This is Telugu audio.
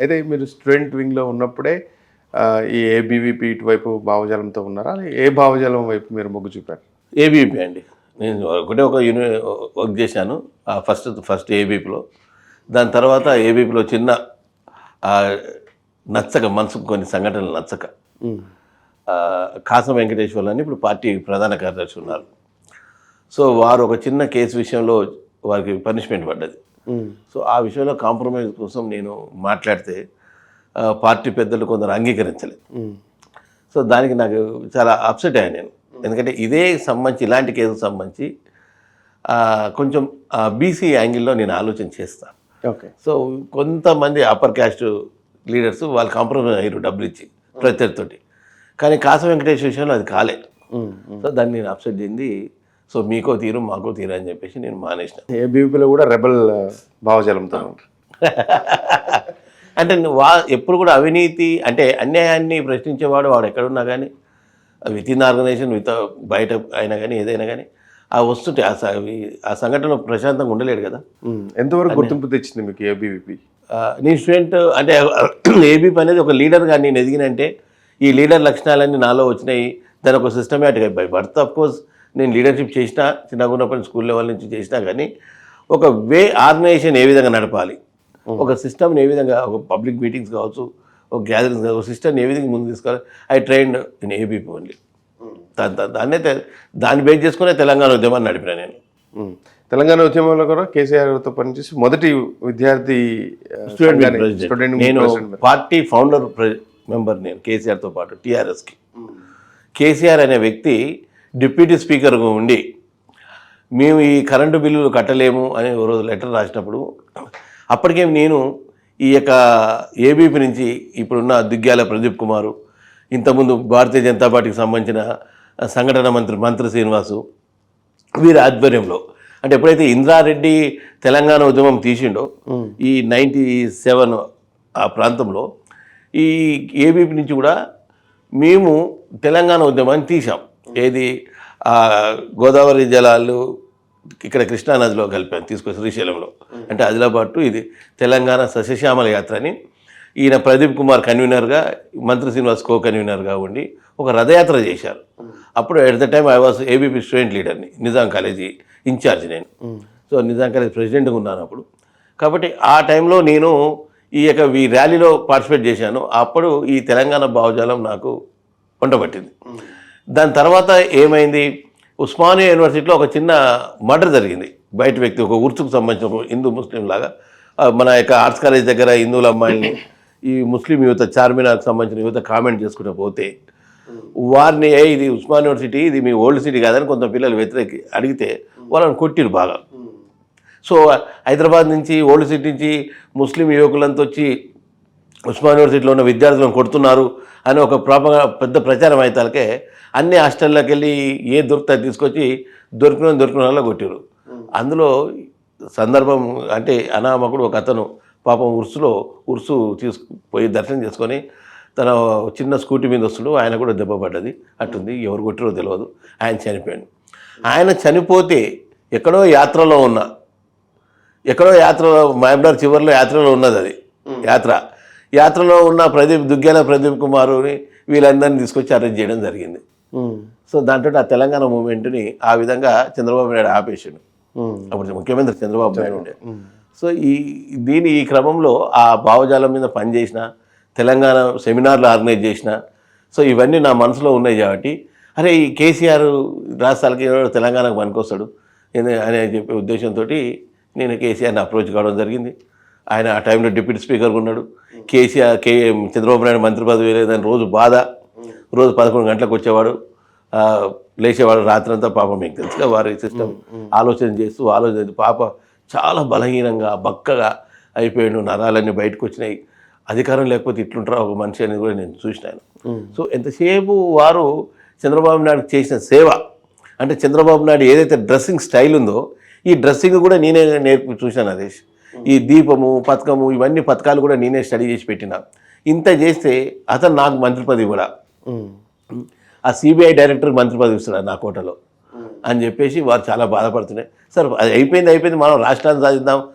అయితే మీరు స్టూడెంట్ వింగ్లో ఉన్నప్పుడే ఈ ఏబీవీపీ ఇటువైపు భావజాలంతో ఉన్నారా? ఏ భావజాలం వైపు మీరు మొగ్గు చూపారు? ఏబీపీ అండి. నేను ఒకటే ఒక వర్క్ చేశాను ఫస్ట్ ఏబీపీలో. దాని తర్వాత ఏబీపీలో చిన్న నచ్చక మనసుకు కొన్ని సంఘటనలు నచ్చక కాసం వెంకటేశ్వర్లు అని ఇప్పుడు పార్టీ ప్రధాన కార్యదర్శి ఉన్నారు. సో వారు ఒక చిన్న కేసు విషయంలో వారికి పనిష్మెంట్ పడ్డది. సో ఆ విషయంలో కాంప్రమైజ్ కోసం నేను మాట్లాడితే పార్టీ పెద్దలు కొందరు అంగీకరించలేదు. సో దానికి నాకు చాలా అప్సెట్ అయ్యాను నేను. ఎందుకంటే ఇదే సంబంధించి ఇలాంటి కేసుకు సంబంధించి కొంచెం బీసీ యాంగిల్లో నేను ఆలోచన చేస్తాను. ఓకే. సో కొంతమంది అప్పర్ క్యాస్ట్ లీడర్స్ వాళ్ళు కాంప్రమైజ్ అయ్యారు డబ్బులు ఇచ్చి ప్రత్యర్థితోటి. కానీ కాసం వెంకటేశ్వర విషయంలో అది కాలే. సో దాన్ని నేను అప్సెట్ చెంది సో మీకో తీరు మాకో తీరు అని చెప్పేసి నేను మానేసిన. ఏబీవీపీలో కూడా రెబల్ భావజాలంతో అంటే ఎప్పుడు కూడా అవినీతి అంటే అన్యాయాన్ని ప్రశ్నించేవాడు వాడు ఎక్కడున్నా కానీ విత్ ఇన్ ఆర్గనైజేషన్ బయట అయినా కానీ ఏదైనా కానీ ఆ వస్తుంటే ఆ సంఘటన ప్రశాంతంగా ఉండలేడు కదా. ఎంతవరకు గుర్తింపు తెచ్చింది మీకు ఏబీవీపీ? నేను స్టూడెంట్ అంటే ఏబీపీ అనేది ఒక లీడర్గా నేను ఎదిగినంటే ఈ లీడర్ లక్షణాలన్నీ నాలో వచ్చినాయి. దాని ఒక సిస్టమేటిక్ అయిపోయి బర్త్ ఆఫ్ కోర్స్ నేను లీడర్షిప్ చేసినా చిన్నగా ఉన్నప్పుడు స్కూల్ లెవెల్ నుంచి చేసినా కానీ ఒక ఆర్గనైజేషన్ ఏ విధంగా నడపాలి, ఒక సిస్టమ్ని ఏ విధంగా ఒక పబ్లిక్ మీటింగ్స్ కావచ్చు, ఒక గ్యాదరింగ్స్ కావచ్చు, ఒక సిస్టమ్ని ఏ విధంగా ముందు తీసుకోవాలి. I trained in ABP only. దాన్ని బేస్ చేసుకునే తెలంగాణ ఉద్యమాన్ని నడిపిన నేను. తెలంగాణ ఉద్యమంలో కూడా కేసీఆర్తో పనిచేసి మొదటి విద్యార్థి స్టూడెంట్ నేను పార్టీ ఫౌండర్ మెంబర్ నేను కేసీఆర్తో పాటు టీఆర్ఎస్కి. కేసీఆర్ అనే వ్యక్తి డిప్యూటీ స్పీకర్గా ఉండి మేము ఈ కరెంటు బిల్లులు కట్టలేము అని ఒక రోజు లెటర్ రాసినప్పుడు అప్పటికే నేను ఈ యొక్క ఏబీపీ నుంచి ఇప్పుడున్న దుగ్గ్యాల ప్రదీప్ కుమారు, ఇంతకుముందు భారతీయ జనతా పార్టీకి సంబంధించిన సంఘటన మంత్రి శ్రీనివాసు వీరి ఆధ్వర్యంలో అంటే ఎప్పుడైతే ఇంద్రారెడ్డి తెలంగాణ ఉద్యమం తీసిండో ఈ 97 ఆ ప్రాంతంలో ఈ ఏబీపీ నుంచి కూడా మేము తెలంగాణ ఉద్యమాన్ని తీసాం. ఏది గోదావరి జలాలు ఇక్కడ కృష్ణానదిలో కలిపాను తీసుకొచ్చి శ్రీశైలంలో. అంటే ఆదిలాబాద్ టు ఇది తెలంగాణ సస్యశ్యామల యాత్ర అని ఈయన ప్రదీప్ కుమార్ కన్వీనర్గా, మంత్రి శ్రీనివాస్ కో కన్వీనర్గా ఉండి ఒక రథయాత్ర చేశారు. అప్పుడు at the time I was ABP student లీడర్ని, నిజాం కాలేజీ ఇన్ఛార్జ్ నేను. సో నిజాం కాలేజ్ ప్రెసిడెంట్గా ఉన్నాను అప్పుడు. కాబట్టి ఆ టైంలో నేను ఈ ర్యాలీలో పార్టిసిపేట్ చేశాను. అప్పుడు ఈ తెలంగాణ భావజాలం నాకు వంటబట్టింది. దాని తర్వాత ఏమైంది, ఉస్మానియా యూనివర్సిటీలో ఒక చిన్న మర్డర్ జరిగింది. బయట వ్యక్తి ఒక ఉర్సుకు సంబంధించిన ఒక హిందూ ముస్లిం లాగా మన యొక్క ఆర్ట్స్ కాలేజ్ దగ్గర హిందువుల అమ్మాయిని ఈ ముస్లిం యువత చార్మినార్కి సంబంధించిన యువత కామెంట్ చేసుకుంటూ పోతే వారిని ఇది ఉస్మానియా యూనివర్సిటీ, ఇది మీ ఓల్డ్ సిటీ కాదని కొంత పిల్లలు వ్యతిరేకి అడిగితే వాళ్ళని కొట్టిరు బాగా. సో హైదరాబాద్ నుంచి ఓల్డ్ సిటీ నుంచి ముస్లిం యువకులంతా వచ్చి ఉస్మానియా యూనివర్సిటీలో ఉన్న విద్యార్థులను కొడుతున్నారు అని ఒక పెద్ద ప్రచారం అయితే అన్ని హాస్టల్లోకి వెళ్ళి ఏ దొరికితే తీసుకొచ్చి దొరికిన వాళ్ళ కొట్టారు. అందులో సందర్భం అంటే అనామకుడు ఒక అతను పాపం ఉర్సు తీసుకుపోయి దర్శనం చేసుకొని తన చిన్న స్కూటీ మీద వస్తుడు, ఆయన కూడా దెబ్బ పడ్డది. అట్టుంది, ఎవరు కొట్టిరో తెలియదు. ఆయన చనిపోయాడు. ఆయన చనిపోతే ఎక్కడో యాత్రలో మహబూబ్నగర్ చివరిలో యాత్రలో ఉన్నది అది యాత్రలో ఉన్న దుగ్గ్యాల ప్రదీప్ కుమారుని వీళ్ళందరినీ తీసుకొచ్చి అరెస్ట్ చేయడం జరిగింది. సో దాంట్లో ఆ తెలంగాణ మూమెంట్ని ఆ విధంగా చంద్రబాబు నాయుడు ఆపేసాడు. అప్పుడు ముఖ్యమంత్రి చంద్రబాబు నాయుడు ఉండే. సో ఈ క్రమంలో ఆ భావజాలం మీద పనిచేసిన, తెలంగాణ సెమినార్లు ఆర్గనైజ్ చేసిన, సో ఇవన్నీ నా మనసులో ఉన్నాయి కాబట్టి అరే ఈ కేసీఆర్ రాష్ట్రాలకి తెలంగాణకు పనికొస్తాడు అనే చెప్పే ఉద్దేశంతో నేను కేసీఆర్ని అప్రోచ్ కావడం జరిగింది. ఆయన ఆ టైంలో డిప్యూటీ స్పీకర్గా ఉన్నాడు. చంద్రబాబు నాయుడు మంత్రి పదవి లేదని రోజు 11 గంటలకు వచ్చేవాడు, లేచేవాడు రాత్రంతా. పాపం మీకు తెలుసుగా వారి సిస్టమ్ ఆలోచన పాప చాలా బలహీనంగా బక్కగా అయిపోయాడు, నరాలన్నీ బయటకు వచ్చినాయి. అధికారం లేకపోతే ఇట్లుంటారా ఒక మనిషి అనేది కూడా నేను చూసినాను. సో ఎంతసేపు వారు చంద్రబాబు నాయుడు చేసిన సేవ అంటే చంద్రబాబు నాయుడు ఏదైతే డ్రెస్సింగ్ స్టైల్ ఉందో ఈ డ్రెస్సింగ్ కూడా నేనే చూశాను. అదే ఈ దీపము పథకము ఇవన్నీ పథకాలు కూడా నేనే స్టడీ చేసి పెట్టిన. ఇంత చేస్తే అతను నాకు మంత్రి పదవి కూడా ఆ సిబిఐ డైరెక్టర్ మంత్రి పదవి ఇస్తున్నాడు నా కోటలో అని చెప్పేసి వారు చాలా బాధపడుతున్నాయి. సార్ అది అయిపోయింది మనం రాష్ట్రాన్ని సాధిద్దాం